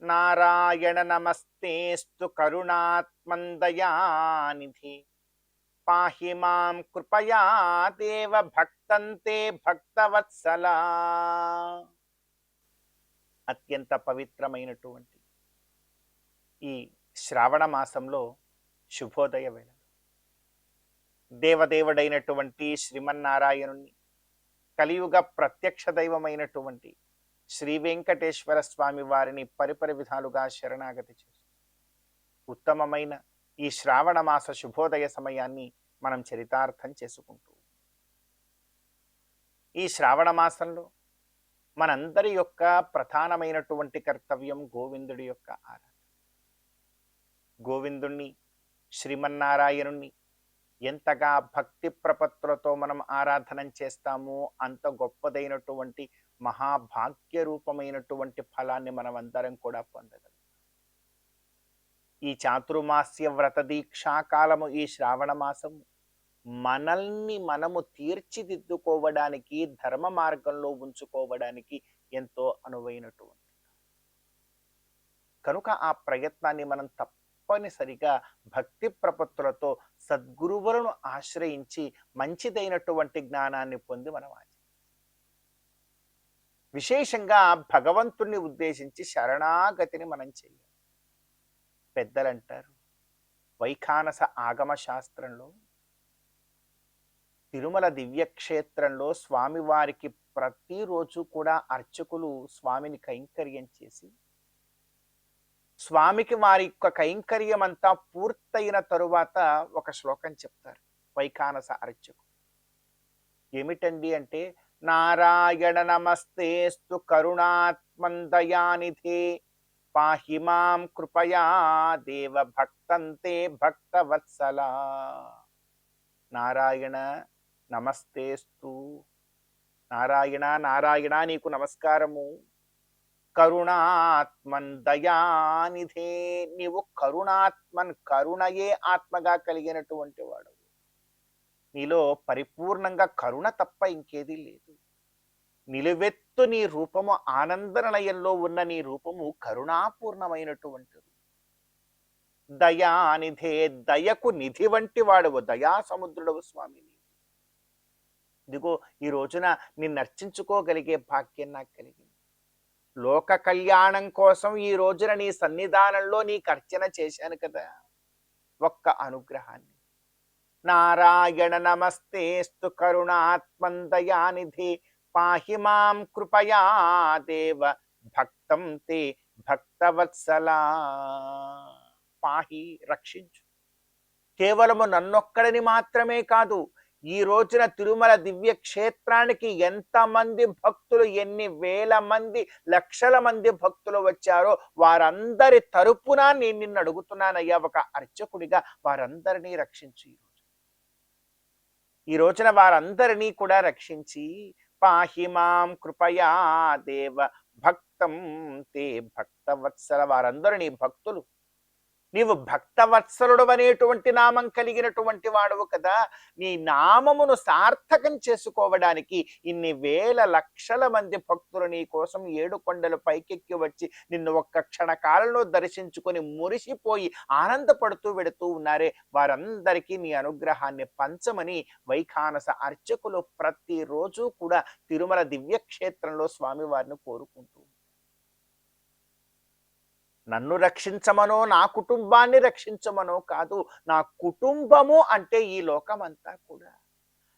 నారాయణ నమస్తేస్తు కరుణాత్మందయానిధి పాహి మాం కృపయా దేవ భక్తంతే భక్తవత్సలా. అత్యంత పవిత్రమైనటువంటి ఈ శ్రావణ మాసంలో శుభోదయ వేళ దేవదేవుడైనటువంటి శ్రీమన్నారాయణుని కలియుగ ప్రత్యక్ష దైవమైనటువంటి శ్రీ వెంకటేశ్వర స్వామి వారిని పరిపరి విధాలుగా శరణాగతి చేస్తూ ఉత్తమమైన ఈ శ్రావణ మాస శుభోదయ సమయాన్ని మనం చరితార్థం చేసుకుంటూ ఈ శ్రావణ మాసంలో మనందరి యొక్క ప్రధానమైనటువంటి కర్తవ్యం గోవిందుడి యొక్క ఆరాధన. గోవిందుణ్ణి శ్రీమన్నారాయణుణ్ణి ఎంతగా భక్తి ప్రపత్తులతో మనం ఆరాధన చేస్తామో అంత గొప్పదైనటువంటి మహాభాగ్య రూపమైనటువంటి ఫలాన్ని మనం అందరం కూడా పొందగలం. ఈ చాతుర్మాస్య వ్రత దీక్షాకాలము ఈ శ్రావణ మాసము మనల్ని మనము తీర్చిదిద్దుకోవడానికి ధర్మ మార్గంలో ఉంచుకోవడానికి ఎంతో అనువైనటువంటి కనుక ఆ ప్రయత్నాన్ని మనం తప్పనిసరిగా భక్తి ప్రపత్తులతో సద్గురువులను ఆశ్రయించి మంచిదైనటువంటి జ్ఞానాన్ని పొంది మనం విశేషంగా భగవంతుణ్ణి ఉద్దేశించి శరణాగతిని మనం చేయాలి. పెద్దలంటారు వైఖానస ఆగమ శాస్త్రంలో తిరుమల దివ్యక్షేత్రంలో స్వామివారికి ప్రతిరోజు కూడా అర్చకులు స్వామిని కైంకర్యం చేసి స్వామికి వారి యొక్క కైంకర్యం అంతా పూర్తయిన తరువాత ఒక శ్లోకం చెప్తారు వైఖానస అర్చకులు. ఏమిటండి అంటే నారాయణ నమస్తేస్తు కరుణాత్మందయానిధే పాహి మాం కృపయా దేవ భక్తంతే భక్తవత్సలా. నారాయణ నమస్తేస్తు, నారాయణ నారాయణ నీకు నమస్కారము. కరుణాత్మన్ దయానిధే, నీవు కరుణాత్మన్, కరుణయే ఆత్మగా కలిగినటువంటి వాడు. నీలో పరిపూర్ణంగా కరుణ తప్ప ఇంకేదీ లేదు. నిలువెత్తు నీ రూపము, ఆనందనలయంలో ఉన్న నీ రూపము కరుణాపూర్ణమైనటువంటిది. దయానిధే, దయకు నిధి వంటి వాడవు, దయా సముద్రుడవు స్వామి. ఇదిగో ఈ రోజున నిన్ను అర్చించుకోగలిగే భాగ్యం నాకు కలిగింది. లోక కళ్యాణం కోసం ఈ రోజున నీ సన్నిధానంలో నీకు అర్చన చేశాను కదా, ఒక్క అనుగ్రహాన్ని. నారాయణ నమస్తేస్తు కరుణాత్మందయానిధి పాహి మాం కృపయా దేవ భక్తం తే భక్తవత్సలా. పాహి, రక్షించు. కేవలము నన్నొక్కడిని మాత్రమే కాదు, ఈ రోజున తిరుమల దివ్య క్షేత్రానికి ఎంతమంది భక్తులు, ఎన్ని వేల మంది, లక్షల మంది భక్తులు వచ్చారో వారందరి తరపున నేను నిన్ను అడుగుతున్నానయ్యా, ఒక అర్చకుడిగా వారందరినీ రక్షించు. ఈ రోజున వారందరినీ కూడా రక్షించి పాహి మాం కృపయా దేవ భక్తం తే భక్తవత్సల. వారందరూ నీ భక్తులు, నీవు భక్తవత్సలుడు అనేటువంటి నామం కలిగినటువంటి వాడువు కదా. నీ నామమును సార్థకం చేసుకోవడానికి ఇన్ని వేల లక్షల మంది భక్తులు నీ కోసం 7 కొండలు పైకెక్కి వచ్చి నిన్ను ఒక్క క్షణ కాలంలో దర్శించుకొని మురిసిపోయి ఆనందపడుతూ వెడుతూ ఉన్నారే, వారందరికీ నీ అనుగ్రహాన్ని పంచమని వైఖానస అర్చకులు ప్రతిరోజు కూడా తిరుమల దివ్యక్షేత్రంలో స్వామివారిని కోరుకుంటూ, నన్ను రక్షించమనో నా కుటుంబాన్ని రక్షించమనో కాదు, నా కుటుంబము అంటే ఈ లోకమంతా కూడా,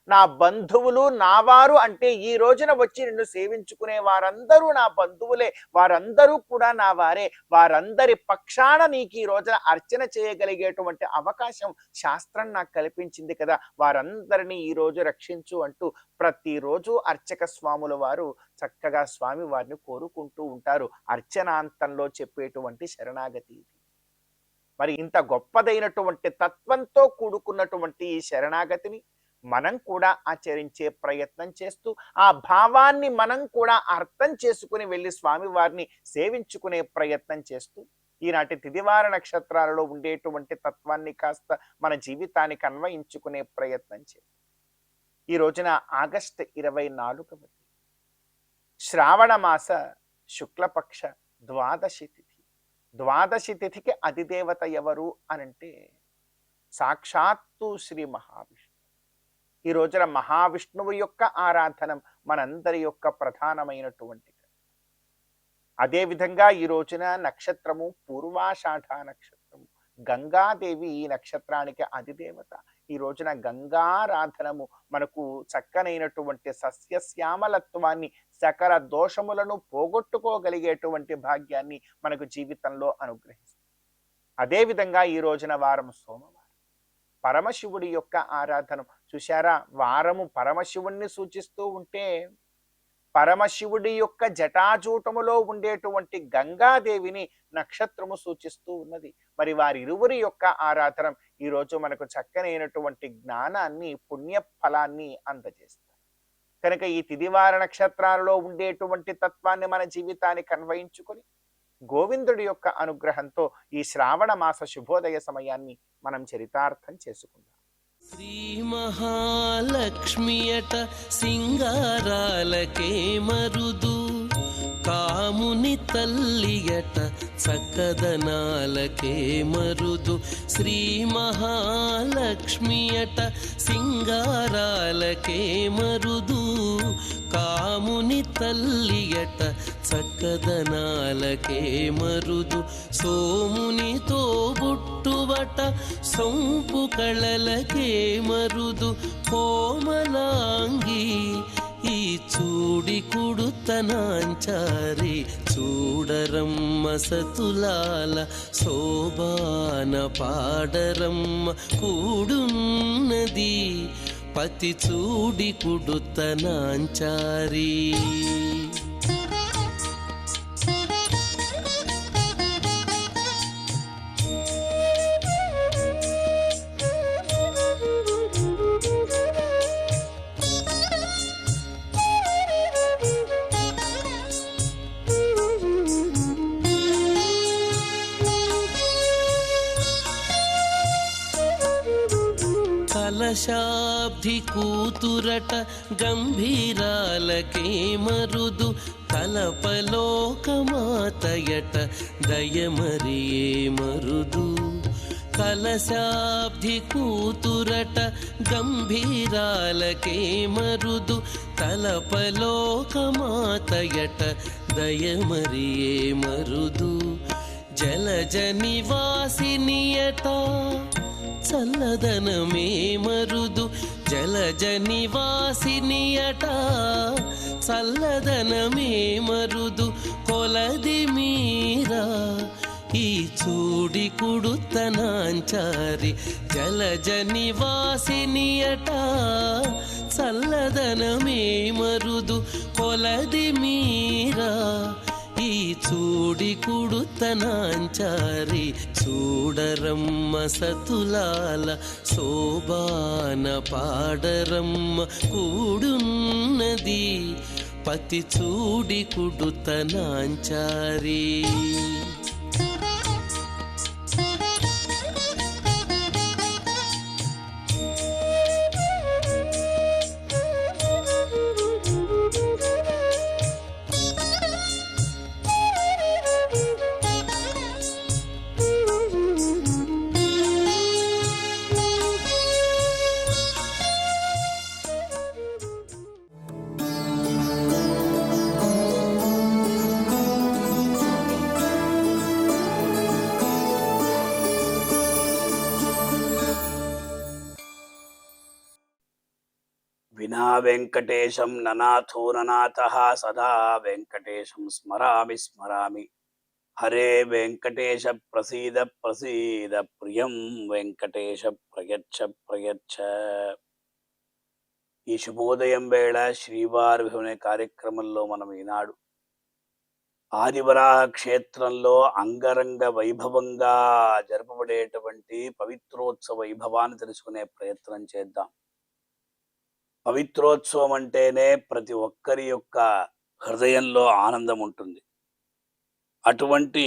నా బంధువులు నా వారు అంటే ఈ రోజున వచ్చి నిన్ను సేవించుకునే వారందరూ నా బంధువులే, వారందరూ కూడా నా వారే. వారందరి పక్షాన నీకు ఈ రోజున అర్చన చేయగలిగేటువంటి అవకాశం శాస్త్రం నాకు కల్పించింది కదా, వారందరినీ ఈ రోజు రక్షించు అంటూ ప్రతిరోజు అర్చక స్వాముల వారు చక్కగా స్వామి వారిని కోరుకుంటూ ఉంటారు. అర్చనాంతంలో చెప్పేటువంటి శరణాగతి ఇది. మరి ఇంత గొప్పదైనటువంటి తత్వంతో కూడుకున్నటువంటి ఈ శరణాగతిని మనం కూడా ఆచరించే ప్రయత్నం చేస్తూ ఆ భావాన్ని మనం కూడా అర్థం చేసుకుని వెళ్ళి స్వామివారిని సేవించుకునే ప్రయత్నం చేస్తూ ఈనాటి తిదివార నక్షత్రాలలో ఉండేటువంటి తత్వాన్ని కాస్త మన జీవితానికి అన్వయించుకునే ప్రయత్నం చేద్దాం. ఈ రోజున ఆగస్టు 24వ శ్రావణ మాస శుక్లపక్ష ద్వాదశి తిథి. ద్వాదశి తిథికి అధిదేవత ఎవరు అనంటే సాక్షాత్తు శ్రీ మహావిష్ణువు. ఈ రోజున మహావిష్ణువు యొక్క ఆరాధన మనందరి యొక్క ప్రధానమైనటువంటి. అదేవిధంగా ఈ రోజున నక్షత్రము పూర్వాషాఢ నక్షత్రము. గంగాదేవి ఈ నక్షత్రానికి అధిదేవత. ఈ రోజున గంగారాధనము మనకు చక్కనైనటువంటి సస్యశ్యామలత్వాన్ని, సకల దోషములను పోగొట్టుకోగలిగేటువంటి భాగ్యాన్ని మనకు జీవితంలో అనుగ్రహిస్తుంది. అదేవిధంగా ఈ రోజున వారం సోమవారం. పరమశివుడి యొక్క ఆరాధన చూశారా? వారము పరమశివుణ్ణి సూచిస్తూ ఉంటే పరమశివుడి యొక్క జటాజూటములో ఉండేటువంటి గంగాదేవిని నక్షత్రము సూచిస్తూ ఉన్నది. మరి వారిరువురి యొక్క ఆరాధన ఈరోజు మనకు చక్కనైనటువంటి జ్ఞానాన్ని, పుణ్య ఫలాన్ని అందజేస్తారు. కనుక ఈ తిదివార నక్షత్రాలలో ఉండేటువంటి తత్వాన్ని మన జీవితానికి అన్వయించుకొని గోవిందుడి యొక్క అనుగ్రహంతో ఈ శ్రావణ మాస శుభోదయ సమయాన్ని మనం చరితార్థం చేసుకుందాం. శ్రీ మహాలక్ష్మియట సింగారాలకే మరుదు, కాముని తల్లియట చక్కదనాలకే మరుదు. శ్రీ మహాలక్ష్మియట సింగారాలకే మరుదు, కాముని తల్లియట చక్కదనాలకే మరుదు. సోమునితో బుట్టువట సొంపు కళలకే మరుదు. కోమలాంగి ఈ చూడి కుడుతనాంచారి, చూడరమ్మ సతులాల శోభాన పాడరమ్మ కూడున్నది, పతి చూడి కుడుతనాంచారి. కలశాబ్ది కూతురట గంభీరాలకే మరుదు, కలపలోకమాతయట దయమరియే మరుదు. కలశాబ్ది కూతురట గంభీరాలకే మరుదు, తలపలోకమాతయట దయమరియే మరుదు. జలజ నివాసినియట చల్లదనమే మరుదు. జలజ నివాసినియట చల్లదనమే మరుదు. కొలది మీరా ఈ చూడి కుడుతనాంచారి, జలజ నివాసినియట చల్లదనమే మరుదు. కొలది మీరా ఈ చూడి కుడుతనాంచారి, చూడరమ్మ సతులాల శోభాన పాడరమ్మ కూడున్నది, పతి చూడి కుడుతనాంచారి. వినా వెంకటేశం ననాథో ననాథః సదా వెంకటేశం స్మరామి స్మరామి. హరే వెంకటేశ ప్రసీద ప్రసీద, ప్రియం వెంకటేశ ప్రయచ్చ ప్రయచ్చ. ఈ శుభోదయం వేళ శ్రీవారి అనే కార్యక్రమంలో మనం ఈనాడు ఆదివరాహ క్షేత్రంలో అంగరంగ వైభవంగా జరపబడేటువంటి పవిత్రోత్సవ వైభవాన్ని తెలుసుకునే ప్రయత్నం చేద్దాం. పవిత్రోత్సవం అంటేనే ప్రతి ఒక్కరి యొక్క హృదయంలో ఆనందం ఉంటుంది. అటువంటి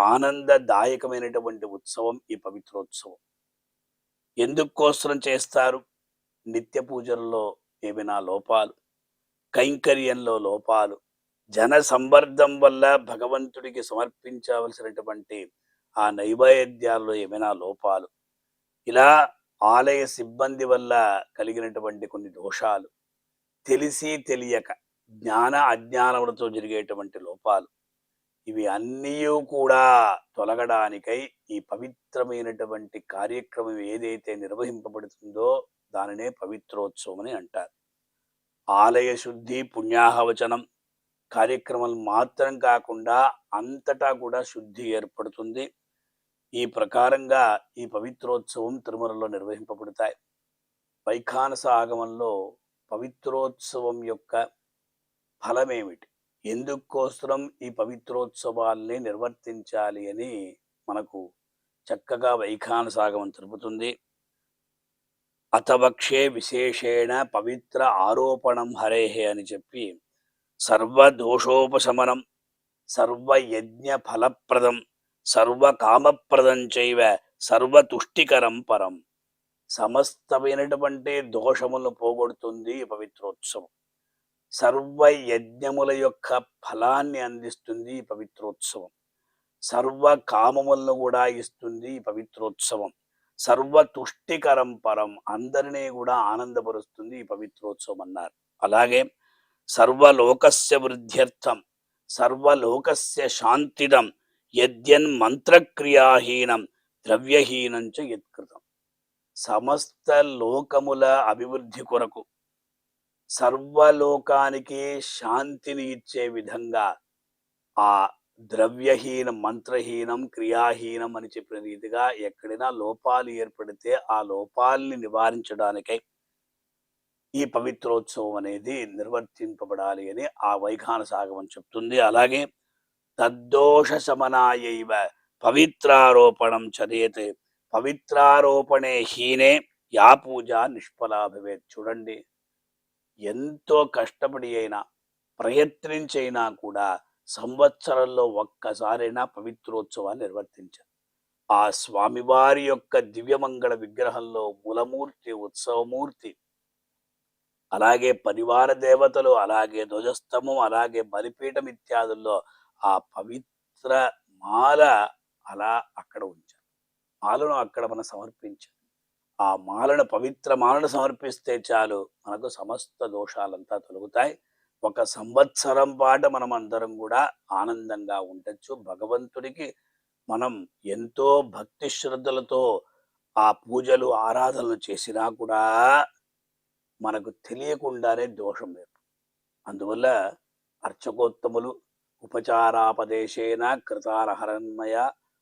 ఆనందదాయకమైనటువంటి ఉత్సవం ఈ పవిత్రోత్సవం. ఎందుకోసం చేస్తారు? నిత్య పూజల్లో ఏమైనా లోపాలు, కైంకర్యంలో లోపాలు, జన సంవర్ధం వల్ల భగవంతుడికి సమర్పించవలసినటువంటి ఆ నైవేద్యాల్లో ఏమైనా లోపాలు, ఇలా ఆలయ సిబ్బంది వల్ల కలిగినటువంటి కొన్ని దోషాలు, తెలిసి తెలియక జ్ఞాన అజ్ఞానములతో జరిగేటువంటి లోపాలు, ఇవి అన్నీ కూడా తొలగడానికై ఈ పవిత్రమైనటువంటి కార్యక్రమం ఏదైతే నిర్వహింపబడుతుందో దానినే పవిత్రోత్సవం అని అంటారు. ఆలయ శుద్ధి, పుణ్యాహవచనం కార్యక్రమాలు మాత్రం కాకుండా అంతటా కూడా శుద్ధి ఏర్పడుతుంది. ఈ ప్రకారంగా ఈ పవిత్రోత్సవం తిరుమలలో నిర్వహింపబడతాయి. వైఖానస ఆగమంలో పవిత్రోత్సవం యొక్క ఫలమేమిటి, ఎందుకోసం ఈ పవిత్రోత్సవాల్ని నిర్వర్తించాలి అని మనకు చక్కగా వైఖానస ఆగమం తెలుపుతుంది. అతవక్షే విశేషేణ పవిత్ర ఆరోపణం హరేహే అని చెప్పి, సర్వదోషోపశమనం, సర్వయజ్ఞ ఫలప్రదం, సర్వకామప్రదం చైవ సర్వతుష్టికరం పరం. సమస్తమైనటువంటి దోషములను పోగొడుతుంది ఈ పవిత్రోత్సవం. సర్వయజ్ఞముల యొక్క ఫలాన్ని అందిస్తుంది ఈ పవిత్రోత్సవం. సర్వ కామములను కూడా ఇస్తుంది ఈ పవిత్రోత్సవం. సర్వతుష్టికరం పరం, అందరినీ కూడా ఆనందపరుస్తుంది ఈ పవిత్రోత్సవం అన్నారు. అలాగే సర్వలోకస్య వృద్ధ్యర్థం, సర్వలోకస్య శాంతిదం, యద్యన్ మంత్రక్రియాహీనం ద్రవ్యహీనం చ యత్కృతం. సమస్త లోకముల అభివృద్ధి కొరకు, సర్వలోకానికి శాంతిని ఇచ్చే విధంగా ఆ ద్రవ్యహీనం, మంత్రహీనం, క్రియాహీనం అని చెప్పిన రీతిగా ఎక్కడైనా లోపాలు ఏర్పడితే ఆ లోపాలని నివారించడానికై ఈ పవిత్రోత్సవం అనేది నిర్వర్తింపబడాలి అని ఆ వైఖానస ఆగమం చెప్తుంది. అలాగే తద్దోష శమనాయైవ పవిత్రారోపణం చదేత్, పవిత్రారోపణే హీనే యా పూజ నిష్ఫలా భవేత్. చూడండి, ఎంతో కష్టపడి అయినా ప్రయత్నించైనా కూడా సంవత్సరంలో ఒక్కసారైనా పవిత్రోత్సవాన్ని నిర్వర్తించారు. ఆ స్వామివారి యొక్క దివ్యమంగళ విగ్రహంలో మూలమూర్తి, ఉత్సవమూర్తి, అలాగే పరివార దేవతలు, అలాగే ధ్వజస్తంభం, అలాగే బలిపీఠం ఇత్యాదుల్లో ఆ పవిత్ర మాల అలా అక్కడ ఉంచారు. మాలను అక్కడ మనం సమర్పించాం. ఆ మాలను, పవిత్ర మాలను సమర్పిస్తే చాలు, మనకు సమస్త దోషాలంతా తొలగుతాయి. ఒక సంవత్సరం పాటు మనం అందరం కూడా ఆనందంగా ఉండొచ్చు. భగవంతుడికి మనం ఎంతో భక్తి శ్రద్ధలతో ఆ పూజలు, ఆరాధనలు చేసినా కూడా మనకు తెలియకుండానే దోషం లేదు. అందువల్ల అర్చకోత్తములు ఉపచారాపదేశేన కృతారహరణమయ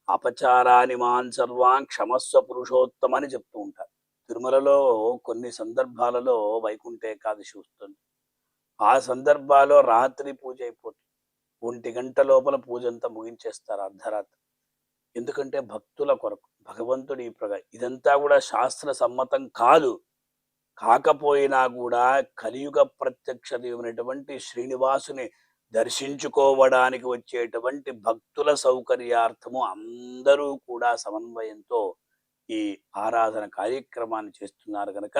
అపచారాని మాన్ సర్వాన్ క్షమస్వ పురుషోత్తమ అని చెప్తూ ఉంటారు. తిరుమలలో కొన్ని సందర్భాలలో వైకుంఠ ఏకాదశి వస్తుంది. ఆ సందర్భాల్లో రాత్రి పూజ అయిపోతుంది. 1 గంట లోపల పూజ అంతా ముగించేస్తారు, అర్ధరాత్రి. ఎందుకంటే భక్తుల కొరకు, భగవంతుడి ఇదంతా కూడా శాస్త్ర సమ్మతం కాదు. కాకపోయినా కూడా కలియుగ ప్రత్యక్ష దేవునటువంటి శ్రీనివాసుని దర్శించుకోవడానికి వచ్చేటువంటి భక్తుల సౌకర్యార్థము అందరూ కూడా సమన్వయంతో ఈ ఆరాధన కార్యక్రమాన్ని చేస్తున్నారు కనుక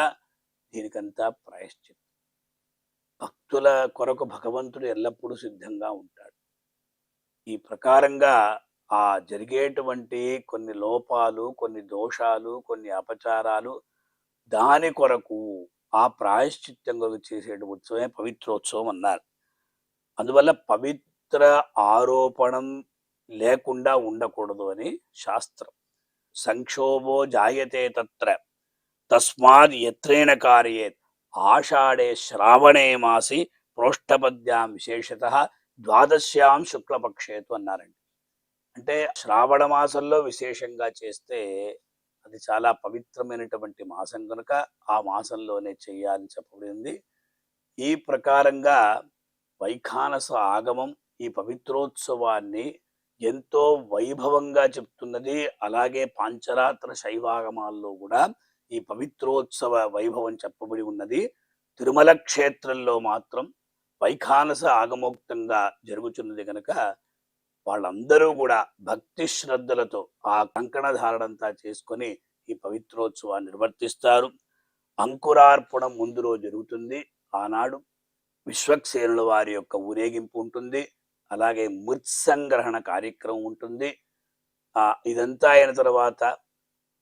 దీనికంతా ప్రాయశ్చిత్తం. భక్తుల కొరకు భగవంతుడు ఎల్లప్పుడూ సిద్ధంగా ఉంటాడు. ఈ ప్రకారంగా ఆ జరిగేటువంటి కొన్ని లోపాలు, కొన్ని దోషాలు, కొన్ని అపచారాలు, దాని కొరకు ఆ ప్రాయశ్చిత్తం కొరకు చేసే ఉత్సవమే పవిత్రోత్సవం అన్నారు. అందువల్ల పవిత్ర ఆరోపణం లేకుండా ఉండకూడదు అని శాస్త్రం. సంక్షోభో జాయతే తత్ర తస్మాద్ యత్రేణ కార్యేత్ ఆషాఢే శ్రావణే మాసి ప్రోష్ఠపద్యాం విశేషతః ద్వాదశ్యాం శుక్లపక్షేతు అన్నారండి. అంటే శ్రావణ మాసంలో విశేషంగా చేస్తే అది చాలా పవిత్రమైనటువంటి మాసం కనుక ఆ మాసంలోనే చేయాలని చెప్పబడింది. ఈ ప్రకారంగా వైఖానస ఆగమం ఈ పవిత్రోత్సవాన్ని ఎంతో వైభవంగా చెప్తున్నది. అలాగే పాంచరాత్ర శైవాగమాల్లో కూడా ఈ పవిత్రోత్సవ వైభవం చెప్పబడి ఉన్నది. తిరుమల క్షేత్రంలో మాత్రం వైఖానస ఆగమోక్తంగా జరుగుతున్నది కనుక వాళ్ళందరూ కూడా భక్తి శ్రద్ధలతో ఆ కంకణ ధారణంతా చేసుకొని ఈ పవిత్రోత్సవాన్ని నిర్వర్తిస్తారు. అంకురార్పణం ముందు రోజు జరుగుతుంది. ఆనాడు విశ్వక్సేనుల వారి యొక్క ఊరేగింపు ఉంటుంది. అలాగే మృత్సంగ్రహణ కార్యక్రమం ఉంటుంది. ఇదంతా అయిన తర్వాత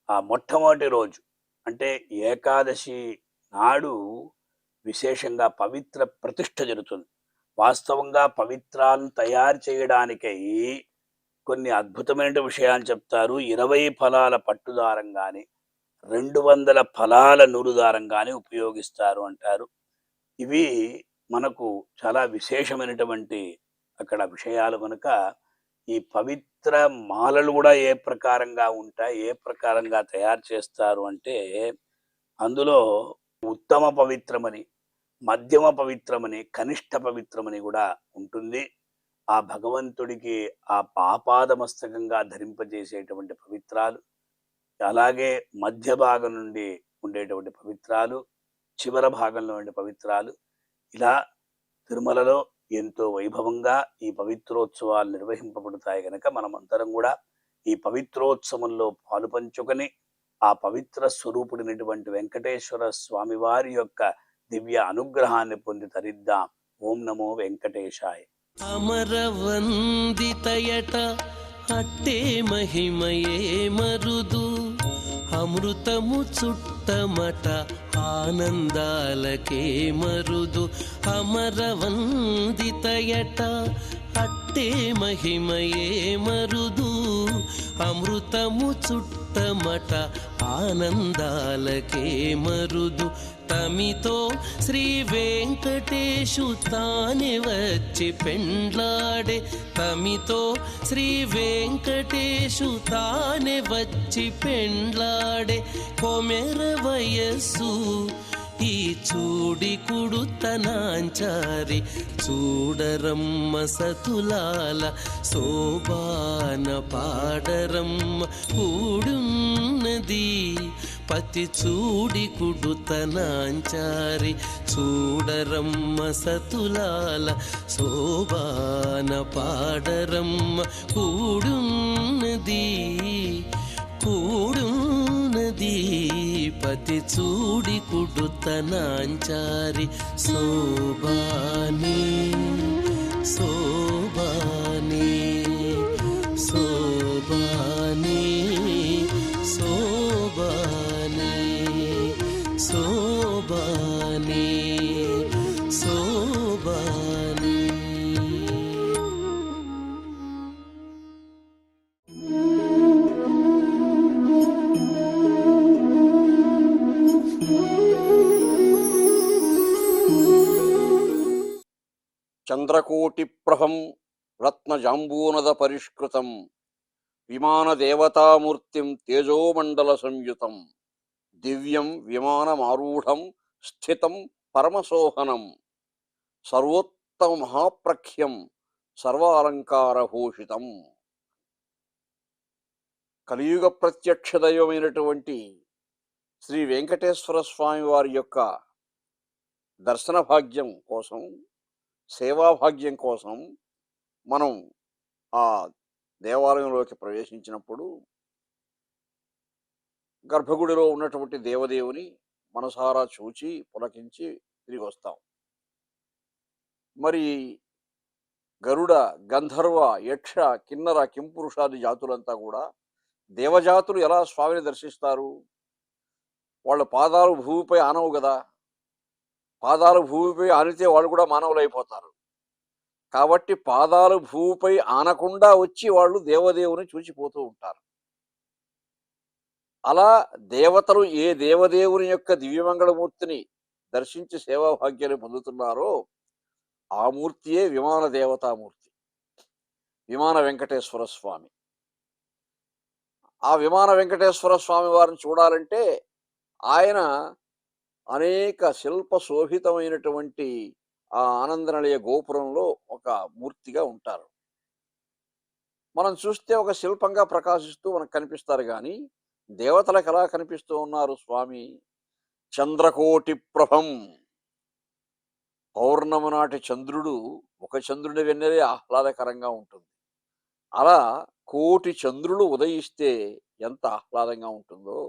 ఆ మొట్టమొదటి రోజు అంటే ఏకాదశి నాడు విశేషంగా పవిత్ర ప్రతిష్ఠ జరుగుతుంది. వాస్తవంగా పవిత్రాలను తయారు చేయడానికై కొన్ని అద్భుతమైన విషయాలు చెప్తారు. 20 ఫలాల పట్టుదారం కానీ 200 ఫలాల నూలుదారం కానీ ఉపయోగిస్తారు అంటారు. ఇవి మనకు చాలా విశేషమైనటువంటి అక్కడ విషయాలు కనుక ఈ పవిత్ర మాలలు కూడా ఏ ప్రకారంగా ఉంటాయి, ఏ ప్రకారంగా తయారు చేస్తారు అంటే అందులో ఉత్తమ పవిత్రమని, మధ్యమ పవిత్రమని, కనిష్ట పవిత్రమని కూడా ఉంటుంది. ఆ భగవంతుడికి ఆ పాపాదమస్తకంగా ధరింపజేసేటువంటి పవిత్రాలు, అలాగే మధ్య భాగం నుండి ఉండేటువంటి పవిత్రాలు, చివర భాగంలో ఉండే పవిత్రాలు, ఇలా తిరుమలలో ఎంతో వైభవంగా ఈ పవిత్రోత్సవాలు నిర్వహింపబడతాయి కనుక మనమందరం కూడా ఈ పవిత్రోత్సవంలో పాలు పంచుకొని ఆ పవిత్ర స్వరూపుడినటువంటి వెంకటేశ్వర స్వామి వారి యొక్క దివ్య అనుగ్రహాన్ని పొంది తరిద్దాం. ఓం నమో వెంకటేశాయ. అమరవందితయట అట్టే మహిమయే మరుదు, అమృతము చుట్టమట ఆనందాలకే మరుదు. అమరవందితయట అట్టే మహిమయే మరుదు, అమృతము చుట్టమట ఆనందాలకే మరుదు. తమితో శ్రీ వెంకటేశు తానే వచ్చి పెండ్లాడే, తమితో శ్రీ వెంకటేశు తానే వచ్చి పెండ్లాడే. కొమెర వయస్సు ఈ చూడి కుడుతనాంచారి, చూడరమ్మ సతులాల శోభాన పాడరమ్మ కూడున్నది. పతి చూడి కుడుతనాంచారి, చూడరమ్మ సతులాల శోభాన పాడరమ్మ కూడున్నది, కూడున్నది. పతి చూడి కుడుతనాంచారి శోభాని, శోభాని, శోభాని, శోభాని, శోభాని, శోభాని. చంద్రకోటిప్రభం రత్నజాంబూనద పరిష్కృతం, విమానదేవతామూర్తిం తేజోమండల సంయుతం, దివ్యం విమానమారూఢం స్థితం పరమసోహనం, సర్వోత్తమ మహాప్రఖ్యం సర్వాలంకారభూషితం. కలియుగ ప్రత్యక్ష దైవమైనటువంటి శ్రీ వెంకటేశ్వర స్వామి వారి యొక్క దర్శన భాగ్యం కోసం, సేవాభాగ్యం కోసం మనం ఆ దేవాలయంలోకి ప్రవేశించినప్పుడు గర్భగుడిలో ఉన్నటువంటి దేవదేవుని మనసారా చూచి పులకించి తిరిగి వస్తాం. మరి గరుడ, గంధర్వ, యక్ష, కిన్నర, కింపురుషాది జాతులంతా కూడా దేవజాతులు ఎలా స్వామిని దర్శిస్తారు? వాళ్ళ పాదాలు భూమిపై ఆనవు కదా, పాదాలు భూమిపై ఆనితే వాళ్ళు కూడా మానవులు అయిపోతారు. కాబట్టి పాదాలు భూమిపై ఆనకుండా వచ్చి వాళ్ళు దేవదేవుని చూచిపోతూ ఉంటారు. అలా దేవతలు ఏ దేవదేవుని యొక్క దివ్యమంగళమూర్తిని దర్శించి సేవాభాగ్యాన్ని పొందుతున్నారో ఆ మూర్తియే విమాన దేవతామూర్తి, విమాన వెంకటేశ్వర స్వామి. ఆ విమాన వెంకటేశ్వర స్వామి వారిని చూడాలంటే ఆయన అనేక శిల్ప శోభితమైనటువంటి ఆ ఆనందనిలయ గోపురంలో ఒక మూర్తిగా ఉంటారు. మనం చూస్తే ఒక శిల్పంగా ప్రకాశిస్తూ మనకు కనిపిస్తారు, కానీ దేవతలకు ఎలా కనిపిస్తూ ఉన్నారు స్వామి? చంద్రకోటి ప్రభం, పౌర్ణమి నాటి చంద్రుడు ఒక చంద్రుడి వెన్నెలే ఆహ్లాదకరంగా ఉంటుంది. అలా కోటి చంద్రులు ఉదయిస్తే ఎంత ఆహ్లాదంగా ఉంటుందో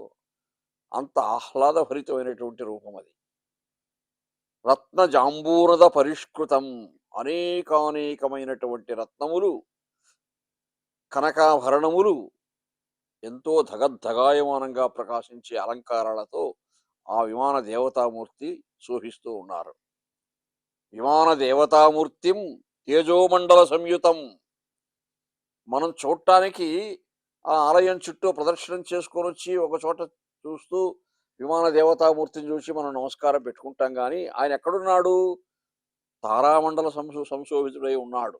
అంత ఆహ్లాదభరితమైనటువంటి రూపం అది. రత్న జాంబూరద పరిష్కృతం, అనేకానేకమైనటువంటి రత్నములు, కనకాభరణములు ఎంతో ధగద్ధగాయమానంగా ప్రకాశించే అలంకారాలతో ఆ విమాన దేవతామూర్తి శోభిస్తూ ఉన్నారు. విమాన దేవతామూర్తిం తేజోమండల సంయుతం. మనం చూడటానికి ఆ ఆలయం చుట్టూ ప్రదర్శనం చేసుకొని వచ్చి ఒక చోట చూస్తూ విమాన దేవతామూర్తిని చూసి మనం నమస్కారం పెట్టుకుంటాం, కానీ ఆయన ఎక్కడున్నాడు? తారామండల సంశోభితుడై ఉన్నాడు.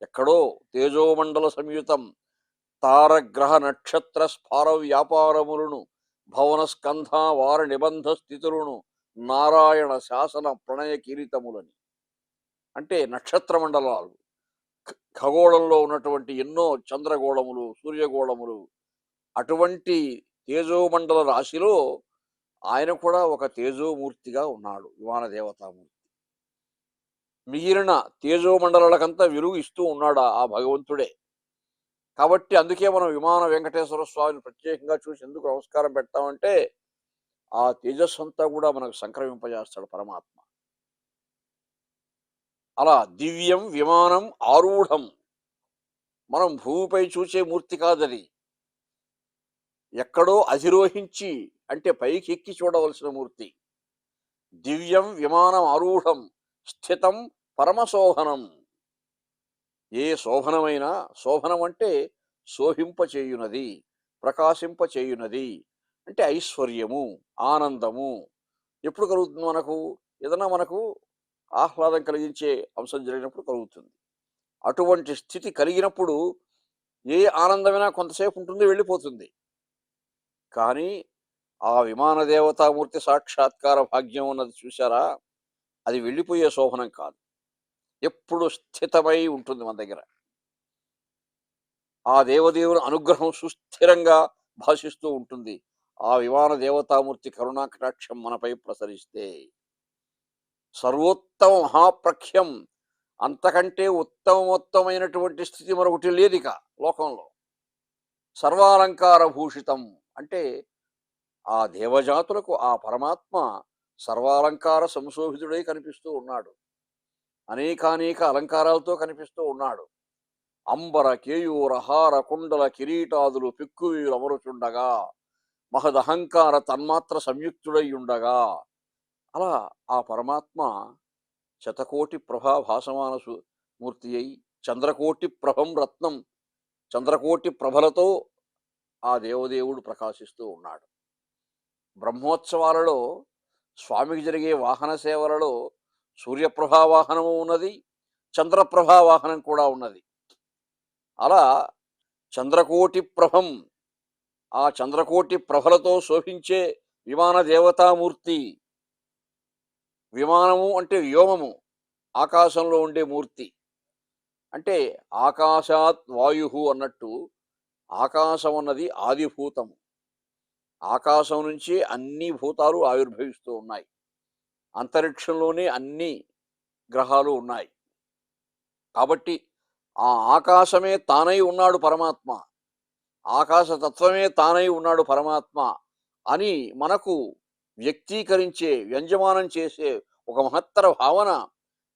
ఎక్కడో తేజోమండల సంయుతం, తారగ్రహ నక్షత్ర స్ఫార వ్యాపారములను, భవన స్కంధ వార నిబంధ స్థితులను, నారాయణ శాసన ప్రణయ కిరీటములని. అంటే నక్షత్ర మండలాలు, ఖగోళంలో ఉన్నటువంటి ఎన్నో చంద్రగోళములు, సూర్యగోళములు, అటువంటి తేజోమండల రాశిలో ఆయన కూడా ఒక తేజోమూర్తిగా ఉన్నాడు, విమాన దేవతామూర్తి. మిగిలిన తేజోమండలాలకంతా వెలుగు ఇస్తూ ఉన్నాడు ఆ భగవంతుడే. కాబట్టి అందుకే మనం విమాన వెంకటేశ్వర స్వామిని ప్రత్యేకంగా చూసి ఎందుకు నమస్కారం పెడతామంటే ఆ తేజస్సు అంతా కూడా మనకు సంక్రమింపజేస్తాడు పరమాత్మ. అలా దివ్యం విమానం ఆరూఢం. మనం భూమిపై చూసే మూర్తి కాదది, ఎక్కడో అధిరోహించి అంటే పైకి ఎక్కి చూడవలసిన మూర్తి. దివ్యం విమానం ఆరూఢం స్థితం పరమశోభనం. ఏ శోభనమైనా, శోభనం అంటే శోభింపచేయునది, ప్రకాశింపచేయునది, అంటే ఐశ్వర్యము, ఆనందము ఎప్పుడు కలుగుతుంది మనకు? ఏదైనా మనకు ఆహ్లాదం కలిగించే అంశం జరిగినప్పుడు కలుగుతుంది. అటువంటి స్థితి కలిగినప్పుడు ఏ ఆనందమైనా కొంతసేపు ఉంటుంది, వెళ్ళిపోతుంది. కానీ ఆ విమాన దేవతామూర్తి సాక్షాత్కార భాగ్యం ఉన్నది చూశారా, అది వెళ్ళిపోయే శోభనం కాదు, ఎప్పుడు స్థితమై ఉంటుంది మన దగ్గర. ఆ దేవదేవుని అనుగ్రహం సుస్థిరంగా భాషిస్తూ ఉంటుంది. ఆ విమాన దేవతామూర్తి కరుణాకటాక్షం మనపై ప్రసరిస్తే సర్వోత్తమ మహాప్రఖ్యం, అంతకంటే ఉత్తమోత్తమైనటువంటి స్థితి మరొకటి లేదిక లోకంలో. సర్వాలంకార భూషితం అంటే ఆ దేవజాతులకు ఆ పరమాత్మ సర్వాలంకార సంశోభితుడై కనిపిస్తూ ఉన్నాడు, అనేకానేక అలంకారాలతో కనిపిస్తూ ఉన్నాడు. అంబర కేయూర హార కుండల కిరీటాదులు పిక్కువీలు అమరుచుండగా, మహదహంకార తన్మాత్ర సంయుక్తుడై ఉండగా, అలా ఆ పరమాత్మ శతకోటి ప్రభా భాసమాన మూర్తి అయి చంద్రకోటి ప్రభం రత్నం, చంద్రకోటి ప్రభలతో ఆ దేవదేవుడు ప్రకాశిస్తూ ఉన్నాడు. బ్రహ్మోత్సవాలలో స్వామికి జరిగే వాహన సేవలలో సూర్యప్రభా వాహనము ఉన్నది, చంద్రప్రభా వాహనం కూడా ఉన్నది. అలా చంద్రకోటి ప్రభం, ఆ చంద్రకోటి ప్రభలతో శోభించే విమాన దేవతామూర్తి. విమానము అంటే వ్యోమము, ఆకాశంలో ఉండే మూర్తి. అంటే ఆకాశాత్ వాయు అన్నట్టు ఆకాశం అన్నది ఆదిభూతము. ఆకాశం నుంచి అన్ని భూతాలు ఆవిర్భవిస్తూ ఉన్నాయి. అంతరిక్షంలోనే అన్ని గ్రహాలు ఉన్నాయి. కాబట్టి ఆ ఆకాశమే తానై ఉన్నాడు పరమాత్మ, ఆకాశతత్వమే తానై ఉన్నాడు పరమాత్మ అని మనకు వ్యక్తీకరించే, వ్యంజమానం చేసే ఒక మహత్తర భావన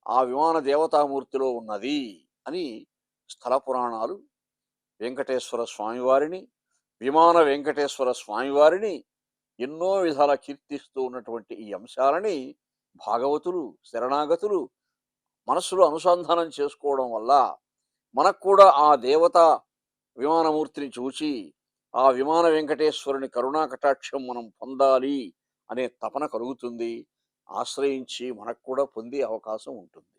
ఆ విమాన దేవతామూర్తిలో ఉన్నది అని స్థల పురాణాలు వెంకటేశ్వర స్వామివారిని, విమాన వెంకటేశ్వర స్వామివారిని ఎన్నో విధాల కీర్తిస్తూ ఉన్నటువంటి ఈ అంశాలని భాగవతులు, శరణాగతులు మనస్సులో అనుసంధానం చేసుకోవడం వల్ల మనకు కూడా ఆ దేవత విమానమూర్తిని చూచి ఆ విమాన వెంకటేశ్వరుని కరుణాకటాక్షం మనం పొందాలి అనే తపన కలుగుతుంది. ఆశ్రయించి మనకు కూడా పొందే అవకాశం ఉంటుంది.